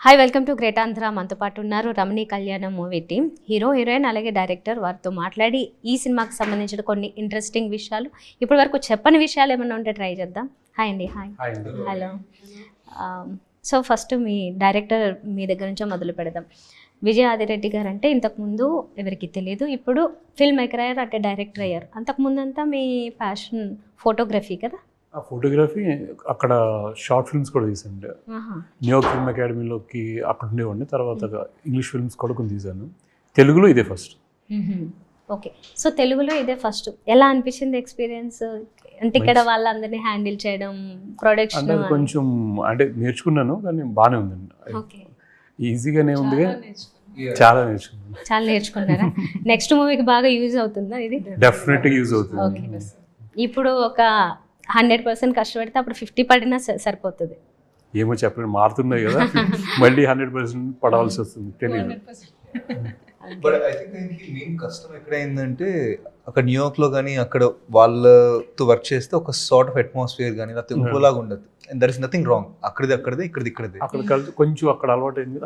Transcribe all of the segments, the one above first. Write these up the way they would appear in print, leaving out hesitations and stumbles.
Hi, welcome to great Andhra. మనతో పాటు ఉన్నారు రమణీ కళ్యాణం మూవీ టీం, హీరో హీరోయిన్ అలాగే డైరెక్టర్. వారితో మాట్లాడి ఈ సినిమాకి సంబంధించిన కొన్ని ఇంట్రెస్టింగ్ విషయాలు, ఇప్పటి వరకు చెప్పని విషయాలు ఏమైనా ఉంటే ట్రై చేద్దాం. హాయ్ అండి. హాయ్. హలో. సో ఫస్ట్ మీ డైరెక్టర్ మీ దగ్గర నుంచో మొదలు పెడదాం. విజయ్ ఆదిరెడ్డి గారు అంటే ఇంతకుముందు ఎవరికి తెలియదు, ఇప్పుడు ఫిల్మ్ మేకర్ అయ్యారు, అంటే డైరెక్టర్ అయ్యారు. అంతకుముందు అంతా మీ ప్యాషన్ ఫోటోగ్రఫీ కదా? ఆ ఫోటోగ్రఫీ అక్కడ షార్ట్ ఫిల్మ్స్ కూడా తీసాను. న్యూయార్క్ ఫిల్మ్ అకాడమీలోకి అక్కడ ఉండేవాడిని. తర్వాత ఇంగ్లీష్ ఫిల్మ్స్ కూడా కొన్ని తీసాను. తెలుగులో ఇదే ఫస్ట్. ఓకే. సో తెలుగులో ఇదే ఫస్ట్. ఎలా అనిపించింది ఎక్స్పీరియన్స్? అంటే ఇక్కడ వాళ్ళందరినీ హ్యాండిల్ చేయడం, ప్రొడక్షన్ అంటే కొంచెం అంటే నేర్చుకున్నాను, కానీ బాగానే ఉందండి. ఈజీగానే ఉంది, చాలా నేర్చుకున్నాను. చాలా నేర్చుకున్నారా? నెక్స్ట్ మూవీకి బాగా యూజ్ అవుతుందా ఇది? డెఫినెట్గా యూజ్ అవుతుంది. ఓకే. ఇప్పుడు ఒక 100% కష్టపడితే అప్పుడు 50 పడినా సరిపోతుంది. ఏమో చెప్పండి, మారుతున్నాయి కదా, మళ్ళీ 100% పడవలసి వస్తుంది, తెలియదు. బట్ ఐ థింక్ దీనికి మెయిన్ కష్టం ఎక్కడ అయిందంటే, అక్కడ న్యూయార్క్లో కానీ అక్కడ వాళ్ళతో వర్క్ చేస్తే ఒక సార్ట్ ఆఫ్ అట్మాస్ఫియర్ కానీ లేకపోతే ఇంకోలాగా ఉండదు. And there is nothing wrong. అక్కడిది ఇక్కడిది అక్కడ కలిసి కొంచెం అక్కడ అలవాటు అయింది.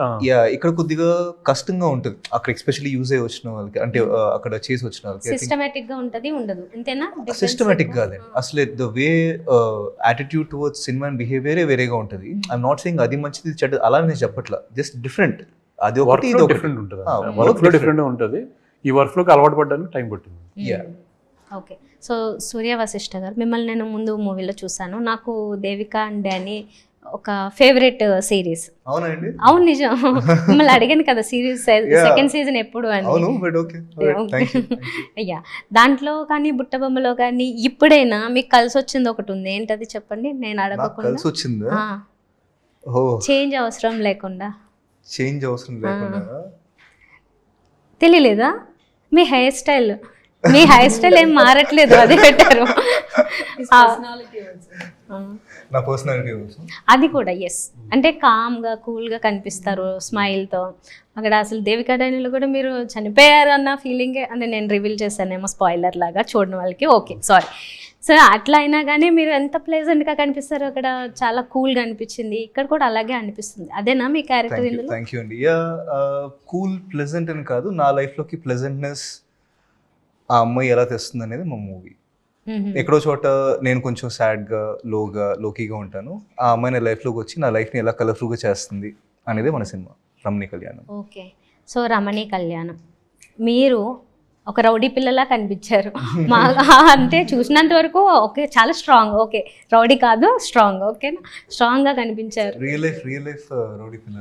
ఇక్కడ కొద్దిగా కష్టంగా ఉంటుంది. అక్కడ ఎస్పెషల్లీ యూజ్ అయ్యి వచ్చిన వాళ్ళకి, అంటే అక్కడ చేసి వచ్చిన వాళ్ళకి సిస్టమేటిక్ గా ఉంటది, ఉండదు అంతేనా? సిస్టమేటిక్ కాదండి అసలు. The way attitude towards cinema and బిహేవియరే వేరేగా ఉంటుంది. ఐఎమ్ నాట్ సేయింగ్ అది మంచిది చెడ్డ అలా నేను చెప్పట్లా, జస్ట్ డిఫరెంట్. అది ఒకటి ఇది డిఫరెంట్ ఉంటుంది, వర్క్ ఫ్లో డిఫరెంట్ ఉంటుంది. ఈ వర్క్ ఫ్లోకి అలవాటు పడడానికి టైం పట్టింది. ఓకే. సో సూర్య వశిష్ఠ గారు, మిమ్మల్ని నేను ముందు మూవీలో చూసాను. నాకు దేవిక అండ్ డానీ ఒక ఫేవరెట్ సిరీస్. అవునండి. అవును, నిజం. మిమ్మల్ని అడిగాను కదా సిరీస్ సెకండ్ సీజన్ ఎప్పుడు అని. అయ్యా, దాంట్లో కానీ బుట్టబొమ్మలో కానీ ఇప్పుడైనా మీకు కలిసి వచ్చింది ఒకటి ఉంది, ఏంటది చెప్పండి? నేను అడగకుండా చేంజ్ అవసరం లేకుండా. తెలియలేదా? మీ హెయిర్ స్టైల్ ఏం మారట్లేదు, అదే పెట్టారు. అది కూడా ఎస్, అంటే కామ్గా కూల్గా కనిపిస్తారు స్మైల్తో. అక్కడ అసలు దేవికా డానీలో కూడా మీరు చనిపోయారు అన్న ఫీలింగే, అంటే నేను రివీల్ చేశానేమో స్పాయిలర్ లాగా చూడని వాళ్ళకి. Okay, sorry. సో అట్లా అయినా కానీ మీరు ఎంత ప్లెజెంట్గా కనిపిస్తారు, అక్కడ చాలా కూల్గా అనిపించింది. ఇక్కడ కూడా అలాగే అనిపిస్తుంది. అదేనా మీ క్యారెక్టర్ ఇందులో? థ్యాంక్ యూ అండి. కూల్ ప్లెజెంట్ అని కాదు, నా లైఫ్లోకి ప్లెజెంట్నెస్ ఆ అమ్మాయి ఎలా తెస్తుంది అనేది మా మూవీ. ఎక్కడో చోట నేను కొంచెం సాడ్గా లోకీగా ఉంటాను, ఆ అమ్మాయి నా లైఫ్లోకి వచ్చి నా లైఫ్ని ఎలా కలర్ఫుల్గా చేస్తుంది అనేది మన సినిమా రమణీ కళ్యాణం. ఓకే. సో రమణీ కళ్యాణం, మీరు ఒక రౌడీ పిల్లలా కనిపించారు. అంటే చూసినంత వరకు ఓకే, చాలా స్ట్రాంగ్. ఓకే, రౌడీ కాదు, స్ట్రాంగ్. ఓకేనా? స్ట్రాంగ్గా కనిపించారు. రియల్ లైఫ్ రౌడీ పిల్ల.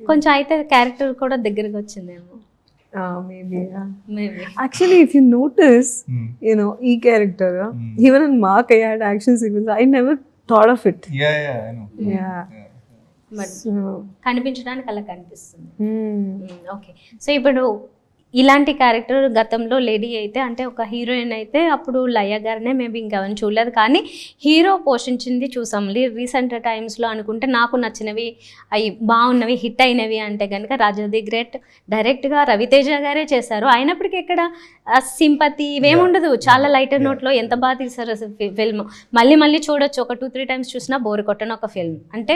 కొంచెం అయితే క్యారెక్టర్ కూడా దగ్గరకు వచ్చిందేమో. Maybe. Actually, if you notice, you know, E character, even in Mark, I had action sequence. I never thought of it. Yeah, I know. Yeah. కనిపించడానికి అలా కనిపిస్తుంది. ఓకే. సో ఇప్పుడు ఇలాంటి క్యారెక్టర్ గతంలో లేడీ అయితే, అంటే ఒక హీరోయిన్ అయితే అప్పుడు లయ గారినే మేబీ ఇంకెవరిని చూడలేదు, కానీ హీరో పోషించింది చూసాం. రీసెంట్ టైమ్స్లో అనుకుంటే నాకు నచ్చినవి, అవి బాగున్నవి, హిట్ అయినవి అంటే కనుక రాజా ది గ్రేట్ డైరెక్ట్గా రవితేజ గారే చేశారు. అయినప్పటికీ ఇక్కడ సింపతి ఇవేముండదు, చాలా లైటర్ నోట్లో ఎంత బాగా తీశారు ఫిల్మ్. మళ్ళీ చూడొచ్చు, ఒక 2-3 టైమ్స్ చూసినా బోర్ కొట్టను ఒక ఫిల్మ్. అంటే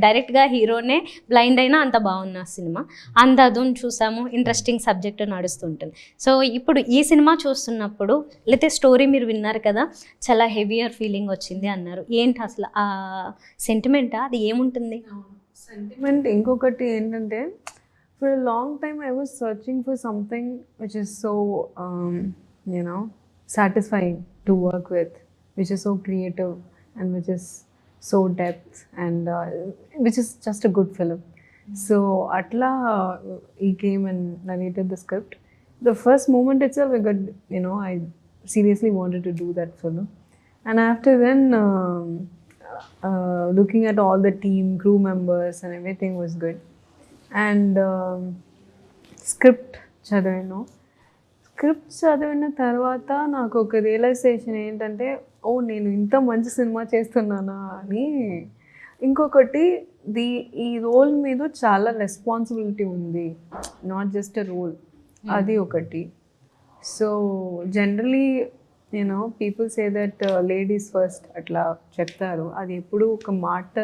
డైరెక్ట్గా హీరోనే బ్లైండ్ అయినా అంత బాగున్న సినిమా. అందాదున్ చూసాము, ఇంట్రెస్టింగ్ సబ్జెక్ట్ నడుస్తుంటుంది. సో ఇప్పుడు ఈ సినిమా చూస్తున్నప్పుడు, లేకపోతే స్టోరీ మీరు విన్నారు కదా, చాలా హెవియర్ ఫీలింగ్ వచ్చింది అన్నారు. ఏంటి అసలు ఆ సెంటిమెంటా, అది ఏముంటుంది? సెంటిమెంట్ ఇంకొకటి ఏంటంటే, for a long time I was searching for something which is so satisfying to work with, which is so creative and which is so depth and which is just a good film. So atla he came and narrated the script. The first moment itself I got, I seriously wanted to do that film. And after then looking at all the team, crew members and everything was good. And script చదివిన తర్వాత నాకు ఒక realisation ఏంటంటే, నేను ఇంత మంచి cinema చేస్తున్నానా అని. ఇంకొకటి, ఈ రోల్ మీద చాలా రెస్పాన్సిబిలిటీ ఉంది, నాట్ జస్ట్ ఎ రోల్, అది ఒకటి. So generally people say that ladies first అట్లా చెప్తారు, అది ఎప్పుడు ఒక మాట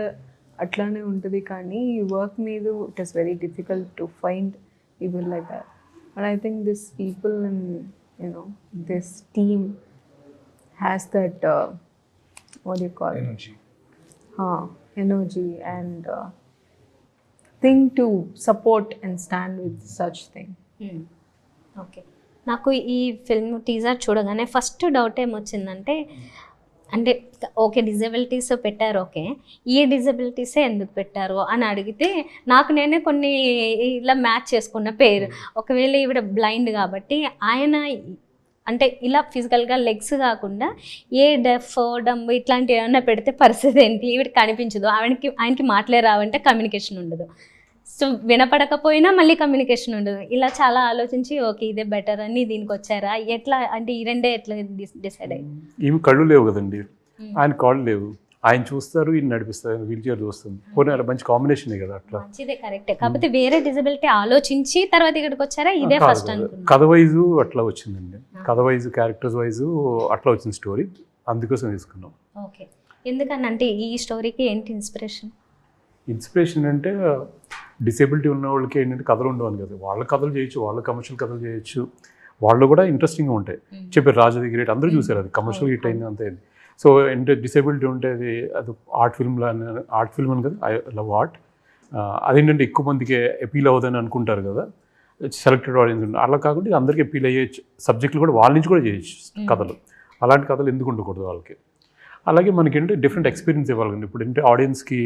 అట్లానే ఉంటుంది కానీ వర్క్ మీద it is very difficult to find people like that but I think this people and this team has that what do you call it? Energy and thing to support and stand with such thing. Okay, నాకు ఈ film teaser చూడగానే first doubt ఏమొచ్చిందంటే, అంటే okay disabilities పెట్టారు, okay ఈ డిజబిలిటీసే ఎందుకు పెట్టారు అని అడిగితే నాకు నేనే కొన్ని ఇలా మ్యాచ్ చేసుకున్న పేరు. ఒకవేళ ఈవిడ బ్లైండ్ కాబట్టి ఆయన అంటే ఇలా ఫిజికల్గా లెగ్స్ కాకుండా ఏ డెఫ్ డమ్ ఇట్లాంటివి ఏమైనా పెడితే పరిస్థితి ఏంటి, ఈవిడికి కనిపించదు, ఆయనకి మాటలే రావంటే కమ్యూనికేషన్ ఉండదు, సో వినపడకపోయినా మళ్ళీ కమ్యూనికేషన్ ఉండదు. ఇలా చాలా ఆలోచించి ఓకే ఇదే బెటర్ అని దీనికి వచ్చారా, ఎట్లా అంటే ఈ రెండే ఎట్లా డిసైడ్ అయ్యి? ఏమి కళ్ళు లేవు కదండి, ఆయన కాళ్ళు లేవు, ఆయన చూస్తారు ఈయన నడిపిస్తారు, వీల్ చైర్ చూస్తుంది, పోనీ మంచి కాంబినేషన్ కదా అట్లా. మంచిదే, కరెక్టే. కాకపోతే వేరే డిజబిలిటీ ఆలోచించి తర్వాత ఇక్కడికి వచ్చారా, ఇదే ఫస్ట్ అనుకున్నా. కథ వైజు అట్లా వచ్చిందండి, కథ వైజు క్యారెక్టర్స్ వైజు అట్లా వచ్చింది స్టోరీ, అందుకోసం తీసుకున్నాం. ఓకే, ఎందుకని అంటే ఈ స్టోరీకి ఏంటి ఇన్స్పిరేషన్? ఇన్స్పిరేషన్ అంటే డిసేబిలిటీ ఉన్న వాళ్ళకి ఏంటంటే కథలు ఉండవని కదా, వాళ్ళ కథలు చేయొచ్చు, వాళ్ళ కమర్షియల్ కథలు చేయొచ్చు, వాళ్ళు కూడా ఇంట్రెస్టింగ్గా ఉంటాయి. చెప్పారు రాజా ది గ్రేట్, అందరూ చూసారు, అది కమర్షియల్ హిట్ అయింది అంతే. సో అంటే డిసేబిలిటీ ఉంటే అది ఆర్ట్ ఫిల్మ్లో ఆర్ట్ ఫిల్మ్ అని కదా, ఐ లవ్ ఆర్ట్. అదేంటంటే ఎక్కువ మందికి అపీల్ అవ్వదని అనుకుంటారు కదా, సెలెక్టెడ్ ఆడియన్స్ ఉంటారు, అలా కాకుండా అందరికీ అపీల్ అయ్యే సబ్జెక్టులు కూడా వాళ్ళ నుంచి కూడా చేయొచ్చు కథలు. అలాంటి కథలు ఎందుకు ఉండకూడదు వాళ్ళకి. అలాగే మనకేంటి డిఫరెంట్ ఎక్స్పీరియన్స్ ఇవ్వాలండి. ఇప్పుడు ఏంటంటే ఆడియన్స్కి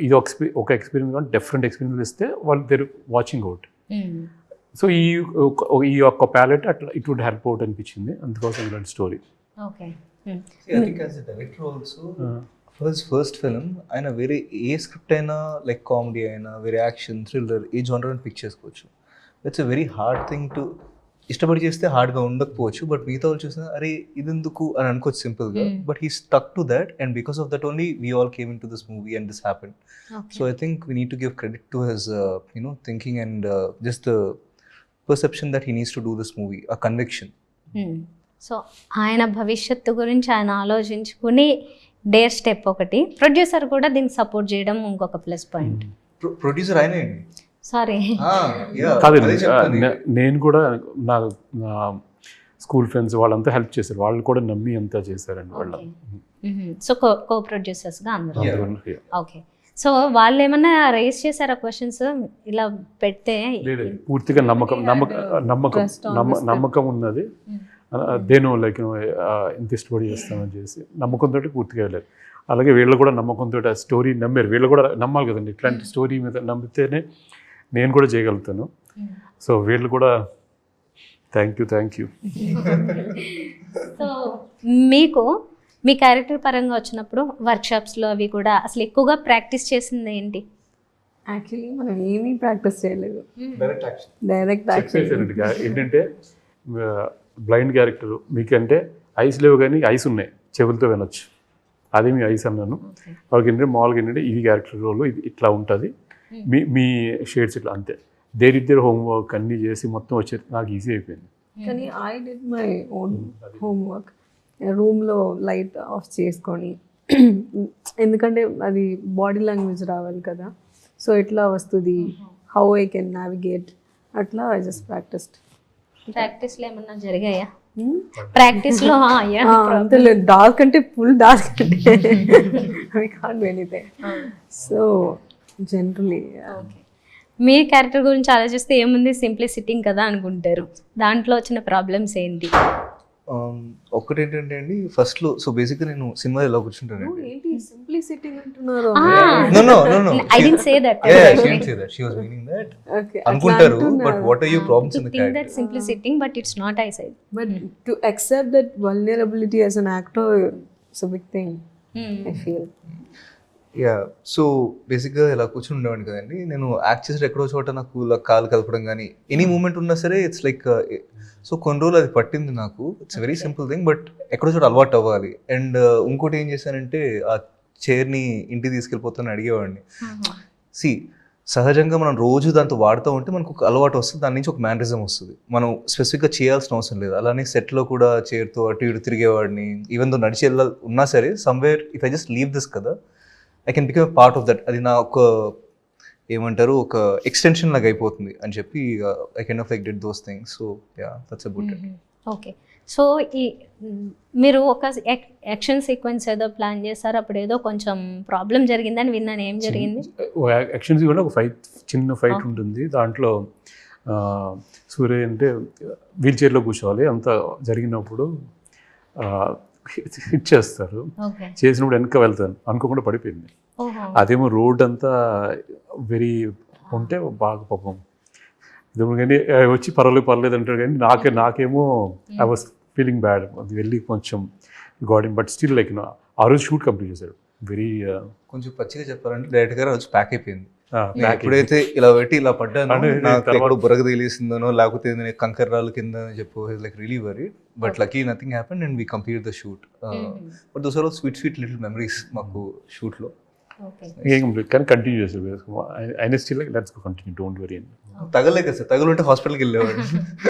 ఇది ఒక ఎక్స్పీరియన్స్ కానీ డిఫరెంట్ ఎక్స్పీరియన్స్ ఇస్తే వాళ్ళు దేర్ వాచింగ్ అవుట్. సో ఈ యొక్క ప్యాలెట్ అట్లా ఇట్ వుడ్ హెల్ప్ అవుట్ అనిపించింది, అందుకోసం ఇలాంటి story. Okay, I think as a director also, for his first film, ఆయన వేరే ఏ స్క్రిప్ట్ అయినా లైక్ కామెడీ అయినా వేరే యాక్షన్ థ్రిల్లర్ ఏ జోనర్ అని పిక్ చేసుకోవచ్చు. That's a very hard thing to ఇష్టపడి చేస్తే హార్డ్గా ఉండకపోవచ్చు, బట్ మిగతా వాళ్ళు చూసిన అరే ఇది ఎందుకు అని అనుకోవచ్చు సింపుల్గా, but he stuck to that and because of that only we all came in to this movie and this happen. So I think we need to give credit to his thinking and just the perception that he needs to do this movie, ఆ conviction. So ఆయన భవిష్యత్తు గురించి ఆయన ఆలోచించుకుని dare step ఒకటి, producer కూడా దీనికి support చేయడం ఇంకొక ప్లస్ పాయింట్. ప్రొడ్యూసర్ ఆయనే సారీ కాదండి, నేను కూడా నా స్కూల్ ఫ్రెండ్స్ వాళ్ళంతా హెల్ప్ చేశారు, వాళ్ళు కూడా నమ్మి అంతా చేశారండి వాళ్ళ. సో కో ప్రొడ్యూసర్స్గా అందరూ. ఓకే, సో వాళ్ళు ఏమన్నా రేస్ చేశారా క్వశ్చన్స్ ఇలా పెడితే? పూర్తిగా నమ్మకం ఉన్నది, దేనో లైక్ ఇంత ఇష్టపడి చేస్తామని చేసి నమ్మకంతో పూర్తిగా వెళ్ళారు. అలాగే వీళ్ళు కూడా నమ్మకంతో ఆ స్టోరీ నమ్మారు, వీళ్ళు కూడా నమ్మాలి కదండి, ఇట్లాంటి స్టోరీ మీద నమ్మితేనే నేను కూడా చేయగలుగుతాను. సో వీళ్ళు కూడా థ్యాంక్ యూ. సో మీకు మీ క్యారెక్టర్ పరంగా వచ్చినప్పుడు వర్క్షాప్స్లో అవి కూడా అసలు ఎక్కువగా ప్రాక్టీస్ చేసింది ఏంటి? యాక్చువల్లీ మనం ఏమీ ప్రాక్టీస్ చేయలేదు, డైరెక్ట్ ఏంటంటే బ్లైండ్ క్యారెక్టర్ మీకంటే ఐస్ లేవు కానీ ఐస్ ఉన్నాయి, చెవులతో వినొచ్చు, అది మీ ఐస్ అన్నాను. వాళ్ళకి ఏంటంటే మామూలుగా ఏంటంటే ఇది క్యారెక్టర్ రోల్, ఇది ఇట్లా ఉంటుంది, మీ షేడ్స్ ఇట్లా అంతే. దేర్ హోంవర్క్ అన్నీ చేసి మొత్తం వచ్చేది నాకు ఈజీ అయిపోయింది. కానీ I did my own homework, రూమ్లో లైట్ ఆఫ్ చేసుకొని, ఎందుకంటే అది బాడీ లాంగ్వేజ్ రావాలి కదా, సో ఎట్లా వస్తుంది, హౌ ఐ కెన్ నావిగేట్, అట్లా ఐ జస్ట్ ప్రాక్టీస్డ్. ప్రాక్టీస్లో ఏమన్నా జరిగాయా? ప్రాక్టీస్లో అంతే లేదు, డార్క్ అంటే ఫుల్ డార్క్ అంటే I can't do anything. So generally me character గురించి ఆలోచిస్తే ఏముంది, సింప్లీ సిట్టింగ్ కదా అనుకుంటారు, దాంట్లో వచ్చిన ప్రాబ్లమ్స్ ఏంటి? ఒక్కటి ఏంటంటే అండి, ఫస్ట్లో సో బేసిక్గా నేను సినిమా ఇలా కూర్చుంటానండి. ఏంటి సింప్లీ సిట్టింగ్ అంటున్నారు? I didn't say that. She didn't say that. She was meaning that. Okay. అనుకుంటారు, but what are your problems in the think character? that simply sitting, but it's not, I said. But to accept that vulnerability as an actor, it's a big thing, I feel. So బేసిక్గా ఇలా కూర్చుని ఉండేవాడిని కదండి. నేను act చేసేది ఎక్కడో చోట నాకు కాలు కలపడం కానీ ఎనీ మూమెంట్ ఉన్నా సరే ఇట్స్ లైక్, సో కొన్ని రోజులు అది పట్టింది నాకు. It's very simple thing, but ఎక్కడో చోట అలవాటు అవ్వాలి. అండ్ ఇంకోటి ఏం చేశానంటే, ఆ చైర్ని ఇంటికి తీసుకెళ్ళిపోతాను అడిగేవాడిని. సహజంగా మనం రోజు దాంతో వాడుతూ ఉంటే మనకు ఒక అలవాటు వస్తుంది, దాని నుంచి ఒక మేనరిజం వస్తుంది, మనం స్పెసిఫిక్గా చేయాల్సిన అవసరం లేదు. అలానే సెట్లో కూడా చైర్తో అటు ఇటు తిరిగేవాడిని, ఈవెన్ దో నడిచి ఉన్నా సరే somewhere if I just leave this కదా, I can become part of that. అది నా ఒక ఏమంటారు ఒక ఎక్స్టెన్షన్ లాగా అయిపోతుంది అని చెప్పి I can of like did those things. So yeah that's about it. Okay. So ఈ మీరు ఒక యాక్షన్ సీక్వెన్స్ ఏదో ప్లాన్ చేస్తారు, అప్పుడు ఏదో కొంచెం ప్రాబ్లం జరిగిందని విన్నాను. ఏం జరిగింది? యాక్షన్ కూడా ఒక చిన్న ఫైట్ ఉంటుంది. దాంట్లో సూర్య అంటే వీల్ చైర్లో కూర్చోవాలి. అంత జరిగినప్పుడు హిట్ చేస్తారు. చేసినప్పుడు వెనక వెళ్తాను అనుకోకుండా పడిపోయింది. అదేమో రోడ్ అంతా వెరీ ఉంటే బాగా పాపం కానీ వచ్చి పర్లేదు అంటారు. కానీ నాకేమో ఐ వాస్ ఫీలింగ్ బ్యాడ్. అది వెళ్ళి కొంచెం గాడింగ్, బట్ స్టిల్ లైక్ ఆ రోజు షూట్ కంప్లీట్ చేశాడు. వెరీ కొంచెం పచ్చిగా చెప్పాలంటే డైరెక్ట్ గా రోజు ప్యాక్ అయిపోయింది. ఎప్పుడైతే ఇలా పెట్టి ఇలా పడ్డాను, నాకు బురగ తెలిసిందనో లేకపోతే కంకర్ రాళ్ళ కింద చెప్పు like really worry. But lucky nothing happened and we complete the shoot. But those are sweet little memories మాకు షూట్ లో. కానీ కంటిన్యూ చేశారు. అయినా still like let's go continue, don't worry. తగలే కదా సార్, తగులుంటే హాస్పిటల్కి వెళ్ళేవాడు.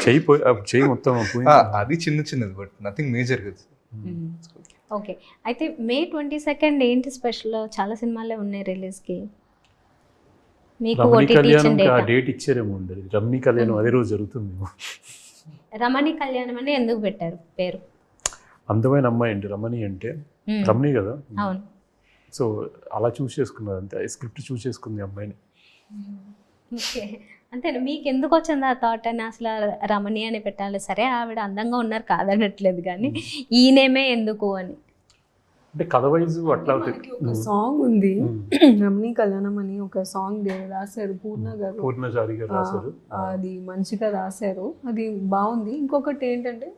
చెయ్యి మొత్తం అది చిన్నది బట్ నథింగ్ మేజర్ కదా. ఓకే. అయితే May 22 ఏంటి స్పెషల్? చాలా సినిమాలే ఉన్నాయి రిలీజ్కి. మీకు డేట్ ఇచ్చారేమో ఉండదు. రమణీ కళ్యాణం అదే రోజు జరుగుతుంది. రమణి కళ్యాణం అని ఎందుకు పెట్టారు పేరు? అందమైన అమ్మాయి అండి రమణి అంటే, రమణి కదా. అవును. సో అలా చూస్ చేసుకున్నారు అంతే, స్క్రిప్ట్ చూస్ చేసుకుంది అమ్మాయిని. ఓకే. అంతే. మీకు ఎందుకు వచ్చింది ఆ థాట్ అని అసలు రమణి అని పెట్టాలి? సరే ఆవిడ అందంగా ఉన్నారు కాదనట్లేదు, కానీ ఈ నేమే ఎందుకు అని అంటే కథ వైజ్ అట్లా. ఒక సాంగ్ ఉంది రమణీ కళ్యాణం అని, ఒక సాంగ్ రాశారు పూర్ణచారి గారు రాశారు. అది మంచిగా రాశారు, అది బాగుంది. ఇంకొకటి ఏంటంటే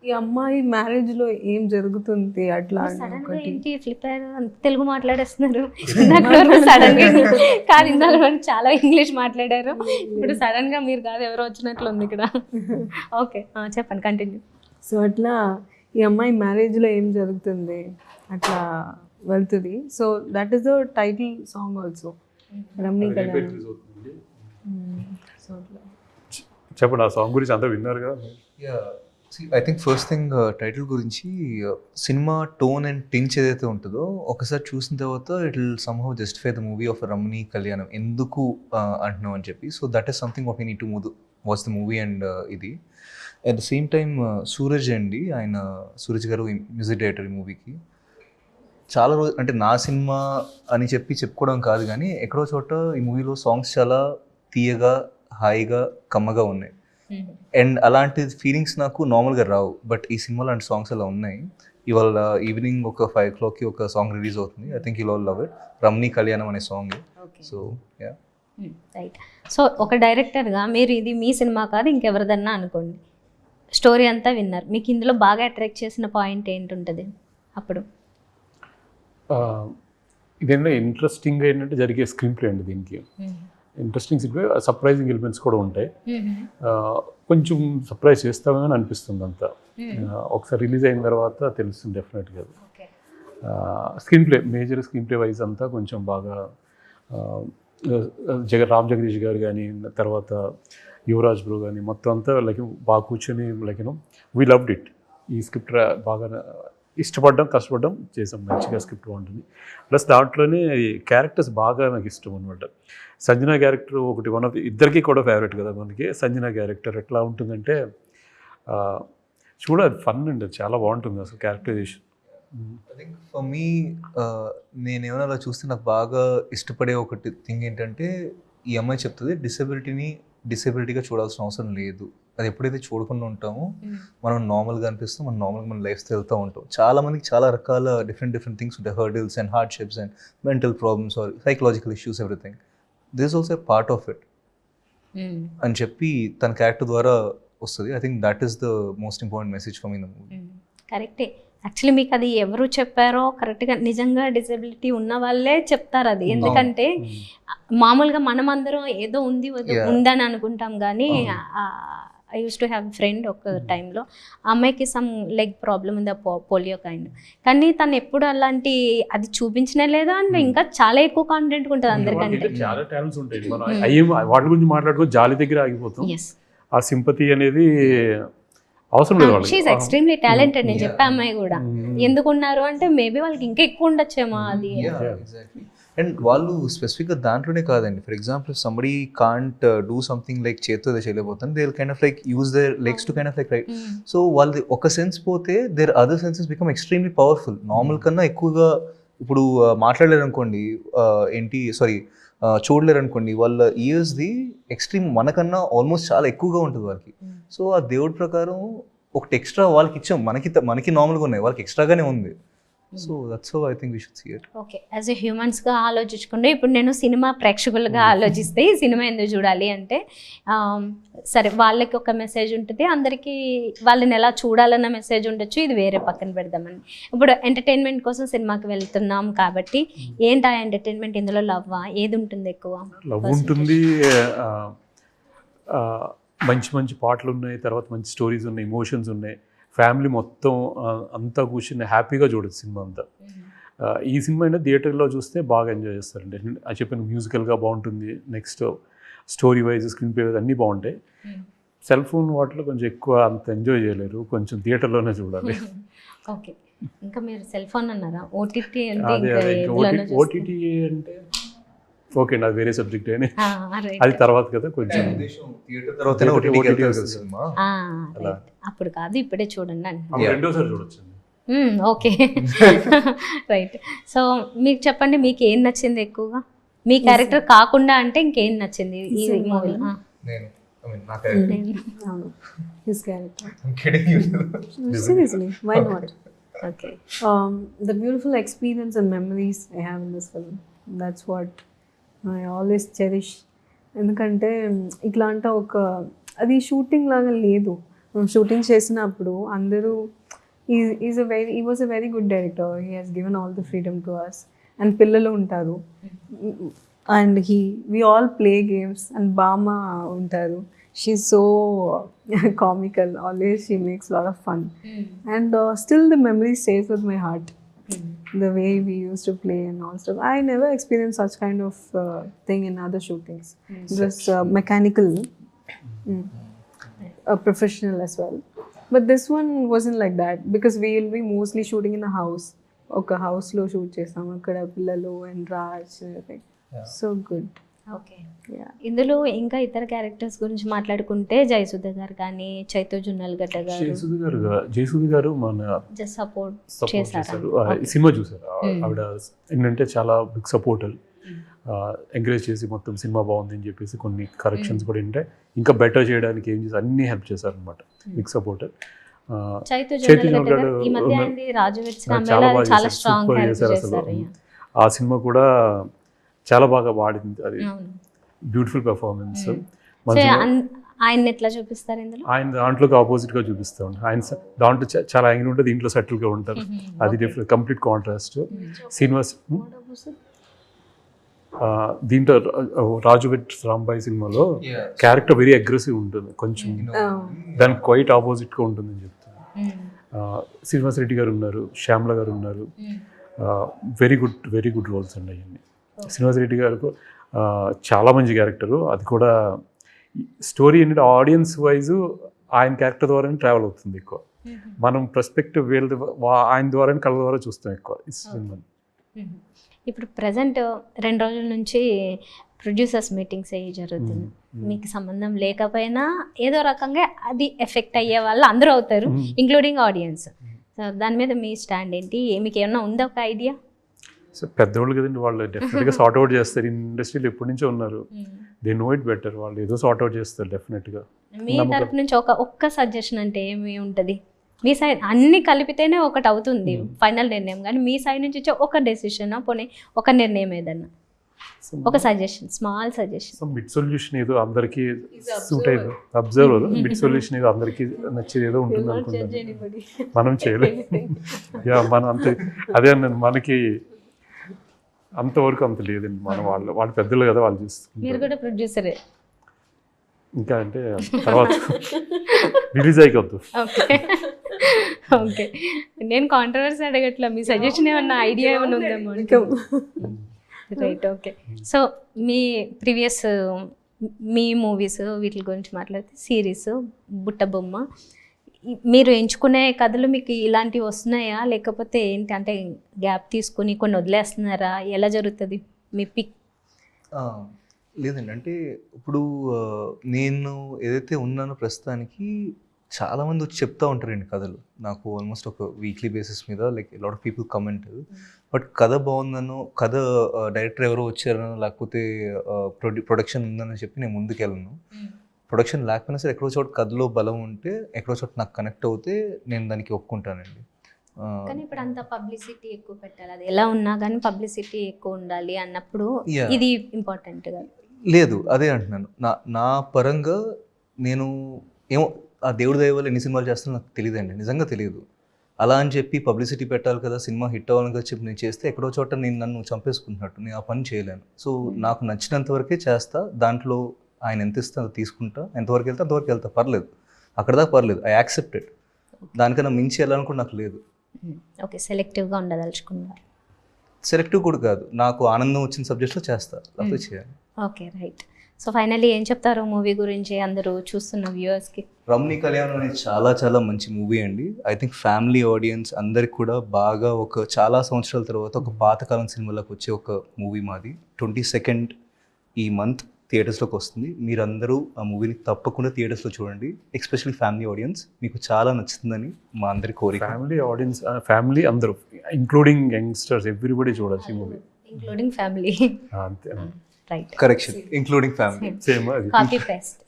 ఈ అమ్మాయి మ్యారేజ్ లో ఏం జరుగుతుంది అట్లా తెలుగు మాట్లాడేస్తున్నారు. సడన్ గా కాదు, ఇందాక చాలా ఇంగ్లీష్ మాట్లాడారు, ఇప్పుడు సడన్ గా మీరు కాదు ఎవరో వచ్చినట్లు ఉంది ఇక్కడ. ఓకే చెప్పండి, కంటిన్యూ. సో అట్లా ఈ అమ్మాయి మ్యారేజ్ లో ఏం జరుగుతుంది అట్లా వెళ్తుంది. So that is the title song also, Ramani Kalyanam. చెప్పండి ఆ సాంగ్ గురించి అందరూ విన్నారు కదా. I think first thing title గురించి, సినిమా టోన్ అండ్ టించ్ ఏదైతే ఉంటుందో ఒకసారి చూసిన తర్వాత it will somehow justify the movie of Ramani Kalyanam ఎందుకు అంటున్నాం అని చెప్పి. So that is something what we need to watch the movie. And ఇది at the same time Suraj అండి, ఆయన సూరజ్ గారు మ్యూజిక్ డైరెక్టర్ ఈ మూవీకి. చాలా రోజు అంటే నా సినిమా అని చెప్పుకోవడం కాదు, కానీ ఎక్కడో చోట ఈ మూవీలో సాంగ్స్ చాలా తీయగా హాయిగా కమ్మగా ఉన్నాయి. అండ్ అలాంటి ఫీలింగ్స్ నాకు నార్మల్గా రావు, బట్ ఈ సినిమా లాంటి సాంగ్స్ అలా ఉన్నాయి. ఇవాళ ఈవినింగ్ ఒక 5 o'clock ఒక సాంగ్ రిలీజ్ అవుతుంది. I think you all love it, Ramani కళ్యాణం అనే song. So yeah right. So ఒక డైరెక్టర్గా మీరు ఇది మీ సినిమా కాదు ఇంకెవరిదన్నా అనుకోండి, స్టోరీ అంతా విన్నారు, మీకు ఇందులో బాగా అట్రాక్ట్ చేసిన పాయింట్ ఏంటుంటుంది అప్పుడు? ఇదేంటంటే ఇంట్రెస్టింగ్గా ఏంటంటే జరిగే స్క్రీన్ ప్లే అండి. దీనికి interesting screen play, surprising elements కూడా ఉంటాయి. కొంచెం సర్ప్రైజ్ చేస్తామని అనిపిస్తుంది అంతా. ఒకసారి రిలీజ్ అయిన తర్వాత తెలుస్తుంది డెఫినెట్గా. మేజర్ స్క్రీన్ ప్లే వైజ్ అంతా కొంచెం బాగా రామ్ జగదీష్ గారు కానీ, తర్వాత యువరాజ్ బ్రో కానీ, మొత్తం అంతా లైక్ బాగా కూర్చొని లైక్ వీ లవ్డ్ ఇట్. ఈ స్క్రిప్ట్ బాగా కష్టపడ్డం చేసాం, మంచిగా స్క్రిప్ట్ బాగుంటుంది. ప్లస్ దాంట్లోనే క్యారెక్టర్స్ బాగా నాకు ఇష్టం అనమాట. సంజన క్యారెక్టర్ ఒకటి వన్ ఆఫ్ ఇద్దరికి కూడా ఫేవరెట్ కదా మనకి. సంజన క్యారెక్టర్ ఎట్లా ఉంటుందంటే చూడాలి, ఫన్ అండి, చాలా బాగుంటుంది అసలు characterisation. I think for me నేనేమైనా అలా చూస్తే నాకు బాగా ఇష్టపడే ఒకటి థింగ్ ఏంటంటే, ఈ అమ్మాయి చెప్తుంది డిసేబిలిటీగా చూడాల్సిన అవసరం లేదు. అది ఎప్పుడైతే చూడకుండా ఉంటామో మనం నార్మల్గా అనిపిస్తాం, మనం నార్మల్గా మన లైఫ్ వెళ్తూ ఉంటాం. చాలా మందికి చాలా రకాల డిఫరెంట్ థింగ్స్ ఉంటాయి, hurdles and hardships and mental problems or psychological issues, everything. This also a part of it అని చెప్పి తన క్యారెక్టర్ ద్వారా వస్తుంది. I think that is the most important message for me in the movie. కరెక్టే. Actually మీకు అది ఎవరు చెప్పారో కరెక్ట్గా, నిజంగా డిజబిలిటీ ఉన్న వాళ్ళే చెప్తారు అది. ఎందుకంటే మామూలుగా మనం అందరం ఏదో ఉందని అనుకుంటాం, కానీ I use to have friend ఒక టైంలో, ఆ అమ్మాయికి సమ్ లెగ్ ప్రాబ్లమ్ ఉంది, పోలియో కైండ్. కానీ తను ఎప్పుడు అలాంటి అది చూపించనే లేదు, అండ్ ఇంకా చాలా ఎక్కువ కాన్ఫిడెంట్ ఉంటుంది అందరికంటే. చాలా టాలెంట్స్ ఉంటాయి, వాటి గురించి మాట్లాడుకో జాలి దగ్గర ఆగిపోతాం. ఆ సింపతి అనేది అవసరం లేదు. She's extremely talented. నేను చెప్పే అమ్మాయి కూడా ఎందుకున్నారు అంటే మేబీ వాళ్ళకి ఇంకా ఎక్కువ ఉండొచ్చేమో అది. అండ్ వాళ్ళు స్పెసిఫిక్గా దాంట్లోనే కాదండి. For example somebody can't do something like చేత్తో ఏదో చేయలేకపోతాను, they kind of like use their legs to kind of like right. So వాళ్ళది ఒక సెన్స్ పోతే their other senses become extremely powerful. Normal కన్నా ఎక్కువగా ఇప్పుడు మాట్లాడలేరు అనుకోండి, చూడలేరు అనుకోండి, వాళ్ళ ఇయర్స్ది ఎక్స్ట్రీమ్ మనకన్నా ఆల్మోస్ట్ చాలా ఎక్కువగా ఉంటుంది వాళ్ళకి. సో ఆ దేవుడి ప్రకారం ఒకటి ఎక్స్ట్రా వాళ్ళకి ఇచ్చాం, మనకి నార్మల్గా ఉన్నాయి, వాళ్ళకి ఎక్స్ట్రాగానే ఉంది. So that's how I think we should see it. Okay, as a హ్యూమన్స్గా ఆలోచించుకుంటే ఇప్పుడు నేను సినిమా ప్రేక్షకులుగా ఆలోచిస్తే ఈ సినిమా ఎందుకు చూడాలి అంటే సరే వాళ్ళకి ఒక మెసేజ్ ఉంటుంది, అందరికీ వాళ్ళని ఎలా చూడాలన్న మెసేజ్ ఉండొచ్చు, ఇది వేరే పక్కన పెడదామని. ఇప్పుడు ఎంటర్టైన్మెంట్ కోసం సినిమాకి వెళ్తున్నాం కాబట్టి ఏంటి ఆ ఎంటర్టైన్మెంట్, ఇందులో లవ్వా ఏది ఉంటుంది ఎక్కువ? లవ్ ఉంటుంది, మంచి మంచి పాటలు ఉన్నాయి, తర్వాత మంచి స్టోరీస్ ఉన్నాయి, ఎమోషన్స్ ఉన్నాయి, ఫ్యామిలీ మొత్తం అంతా కూర్చుని హ్యాపీగా చూడొచ్చు సినిమా అంతా. ఈ సినిమా అయినా థియేటర్లో చూస్తే బాగా ఎంజాయ్ చేస్తారండి. అది చెప్పిన మ్యూజికల్గా బాగుంటుంది, next story wise screen play wise అన్నీ బాగుంటాయి. సెల్ ఫోన్ వాటిలో కొంచెం ఎక్కువ అంత ఎంజాయ్ చేయలేరు, కొంచెం థియేటర్లోనే చూడాలి. ఓకే, ఇంకా మీరు సెల్ ఫోన్ అన్నారా, ఓటీటీ ఓటీటీ అంటే ఓకే అండి, అది వేరే సబ్జెక్ట్ అని, అది తర్వాత కదా కొంచెం అప్పుడు కాదు ఇప్పుడే చూడండి అంటే రెండోసారి చూడొచ్చు. Okay right. సో మీకు చెప్పండి, మీకు ఏం నచ్చింది ఎక్కువగా, మీ క్యారెక్టర్ కాకుండా అంటే ఇంకేం నచ్చింది ఈ మూవీలో? His character. I'm kidding you. Seriously, why not? Okay. The beautiful experience and memories I have in this film. That's what I always cherish. ఎందుకంటే ఇట్లాంటి ఒక అది షూటింగ్ లాగా లేదు. మనం షూటింగ్ చేసినప్పుడు అందరూ he was a very good director. He has given all the freedom to us. And పిల్లలు ఉంటారు, and we all play games, and Bama ఉంటారు. She's so comical. Always she makes a lot of fun. And still the memory stays with my heart. The way we used to play and all stuff. I never experienced such kind of thing in other shootings. It was mechanical, professional as well. But this one wasn't like that, because we will be mostly shooting in a house. Okay, house lo shoot chesam akkada pillalu and Raj and everything. So good. Okay, ఇందులో ఇంకా ఇతర characters గురించి మాట్లాడుకుంటే జయసుధ గారు కానీ చైతూ జున్నల్గడ్డ గారు, జయసుధ గారు మన జస్ట్ సపోర్ట్ చేశారు. ఈ సినిమా చూసారు, ఆవిడ ఏంటంటే చాలా బిగ్ సపోర్టర్, ఎంకరేజ్ చేసి మొత్తం సినిమా బాగుంది అని చెప్పేసి కొన్ని కరెక్షన్స్ కూడా ఉంటాయి, ఇంకా బెటర్ చేయడానికి ఏం చేసి అన్ని హెల్ప్ చేశారు అనమాట, బిగ్ సపోర్టర్. చైతూ జున్నల్గడ్డ గారు ఈ మధ్య ఆయనది రాజు వెడ్స్ రామేలా చాలా స్ట్రాంగ్ క్యారెక్టర్ చేశారు. ఆ సినిమా కూడా చాలా బాగా వాడింది, అది బ్యూటిఫుల్ పెర్ఫార్మెన్స్. ఆయన ఎట్లా చూపిస్తారు ఇందులో? ఆయన దాంట్లోకి ఆపోజిట్ గా చూపిస్తూ ఉంటారు, ఆయన దాంట్లో చాలా యాంగిల్ ఉంటుంది, దీంట్లో సెటిల్ గా ఉంటారు, అది డిఫరెంట్ కంప్లీట్ కాంట్రాస్ట్. శ్రీనివాస్ దీంట్లో రాజు వెట్ రాంబాయి సినిమాలో క్యారెక్టర్ వెరీ అగ్రెసివ్ ఉంటుంది, కొంచెం దానికి క్వైట్ ఆపోజిట్ గా ఉంటుందని చెప్తాను. శ్రీనివాస్ రెడ్డి గారు ఉన్నారు, శ్యామల గారు ఉన్నారు, వెరీ గుడ్ రోల్స్ అండి అవన్నీ. శ్రీనివాస్ రెడ్డి గారు చాలా మంచి క్యారెక్టరు, అది కూడా స్టోరీ ఏంటంటే ఆడియన్స్ వైజ్ ఆయన క్యారెక్టర్ ద్వారానే ట్రావెల్ అవుతుంది ఎక్కువ, మనం పర్స్పెక్టివ్ ఆయన ద్వారానే కళ్ళ ద్వారా చూస్తాం ఎక్కువ ఈ సినిమా. ఇప్పుడు ప్రజెంట్ 2 రోజుల నుంచి ప్రొడ్యూసర్స్ మీటింగ్స్ అయ్యి జరుగుతుంది, మీకు సంబంధం లేకపోయినా ఏదో రకంగా అది ఎఫెక్ట్ అయ్యే వాళ్ళు అందరూ అవుతారు, ఇంక్లూడింగ్ ఆడియన్స్. సో దాని మీద మీ స్టాండ్ ఏంటి, మీకు ఏమన్నా ఉందా ఒక ఐడియా? సో పెద్దవాళ్ళు కదండి, వాళ్ళు డెఫినెట్గా సార్ట్ అవుట్ చేస్తారు, ఇండస్ట్రీలో ఎప్పటి నుంచో ఉన్నారు, దే నో ఇట్ బెటర్, వాళ్ళు ఏదో సార్ట్ అవుట్ చేస్తారు డెఫినెట్గా. మీ తరపు నుంచి ఒక్క సజెషన్ అంటే ఏమి ఉంటుంది? మీ సైడ్ అన్ని కలిపితేనే ఒకటి అవుతుంది ఫైనల్ నిర్ణయం, కానీ మీ సైడ్ నుంచి ఒక డెసిషన్ పోనీ ఒక నిర్ణయం ఏదన్నా ఒక suggestion, small suggestion. Mid solution ఏదో అందరికీ సూట్ అయ్యేది, అబ్జర్వర్ మిడ్ సొల్యూషన్ ఏదో అందరికీ నచ్చేది ఏదో ఉంటుంది అనుకుంటాను, మనం చేయలేదు. మనం అంతే, అదే అన్నాను, మనకి అంతవరకు అంత లేదండి, మనం వాళ్ళు పెద్దలు కదా, వాళ్ళు చూస్తారు. మీరు కూడా ప్రొడ్యూసరే ఇంకా అంటే తర్వాత రిలీజ్ అయిపోద్దు. ఓకే, నేను కాంట్రవర్సీ అడగట్లా, మీ సజెషన్ ఏమన్నా ఐడియా ఏమైనా ఉందేమో. Right, okay. సో మీ ప్రీవియస్ మీ మూవీస్ వీటి గురించి మాట్లాడితే సిరీస్ బుట్టబొమ్మ, మీరు ఎంచుకునే కథలు మీకు ఇలాంటివి వస్తున్నాయా లేకపోతే ఏంటి, అంటే గ్యాప్ తీసుకుని కొన్ని వదిలేస్తున్నారా, ఎలా జరుగుతుంది? మీ పిక్? లేదండి, అంటే ఇప్పుడు నేను ఏదైతే ఉన్నానో ప్రస్తుతానికి చాలామంది వచ్చి చెప్తా ఉంటారండి కథలు నాకు, ఆల్మోస్ట్ ఒక వీక్లీ బేసిస్ మీద, like lot of people comment. But కథ బాగుందనో, కథ డైరెక్టర్ ఎవరో వచ్చారనో, లేకపోతే ప్రొడక్షన్ ఉందని చెప్పి నేను ముందుకు వెళ్ళను. ప్రొడక్షన్ లేకపోయినా సరే ఎక్కడో చోట కథలో బలం ఉంటే, ఎక్కడో చోట నాకు కనెక్ట్ అవుతే నేను దానికి ఒప్పుకుంటానండి. కానీ ఇప్పుడు అంత పబ్లిసిటీ ఎక్కువ పెట్టాలి, అది ఎలా ఉన్నా కానీ పబ్లిసిటీ ఎక్కువ ఉండాలి అన్నప్పుడు Yeah. ఇది ఇంపార్టెంట్ కదా? లేదు, అదే అంటున్నాను. నా పరంగా నేను ఏమో ఆ దేవుడి దయ వల్ల ఎన్ని సినిమాలు చేస్తానో నాకు తెలియదండి, నిజంగా తెలియదు. అలా అని చెప్పి పబ్లిసిటీ పెట్టాలి కదా, సినిమా హిట్ అవ్వాలని కదా చెప్పి నేను చేస్తే ఎక్కడో చోట నేను నన్ను చంపేసుకుంటున్నట్టు, నేను ఆ పని చేయలేను. సో నాకు నచ్చినంత వరకే చేస్తా, దాంట్లో ఆయన ఎంత ఇస్తే అంత తీసుకుంటా, ఎంతవరకు వెళ్తే అంతవరకు వెళ్తా, పర్లేదు, అక్కడ దాకా పర్లేదు, ఐ యాక్సెప్టెడ్. దానికన్నా మించి వెళ్ళాలని కూడా నాకు లేదు. ఓకే, సెలెక్టివ్గా ఉండదలుచుకున్నారు? సెలెక్టివ్ కూడా కాదు, నాకు ఆనందం వచ్చిన సబ్జెక్ట్లో చేస్తా, లేకపోతే చేయాలి. Okay, right. సో ఫైనల్లీ ఏం చెప్తారు మూవీ గురించి అందరూ చూస్తున్న వ్యూవర్స్కి? రమణీ కళ్యాణం అనేది చాలా చాలా మంచి మూవీ అండి. ఐ థింక్ ఫ్యామిలీ ఆడియన్స్ అందరికి కూడా బాగా, ఒక చాలా సంవత్సరాల తర్వాత ఒక పాతకాలం సినిమాలకు వచ్చే ఒక మూవీ మాది. 22nd ఈ మంత్ థియేటర్స్లోకి వస్తుంది. మీరందరూ ఆ మూవీని తప్పకుండా థియేటర్స్లో చూడండి, ఎస్పెషల్లీ ఫ్యామిలీ ఆడియన్స్. మీకు చాలా నచ్చుతుందని మా అందరి కోరిక. ఫ్యామిలీ ఆడియన్స్, ఫ్యామిలీ అందరూ, ఇంక్లూడింగ్ యంగ్స్టర్స్, ఎవ్రీబడి చూడొచ్చు ఈ మూవీ. Including family? అంతే, right, correction, including family. Same అది. Copy paste.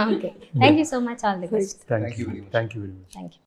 Okay, thank you so much, all the best. Thank you very much. Thank you.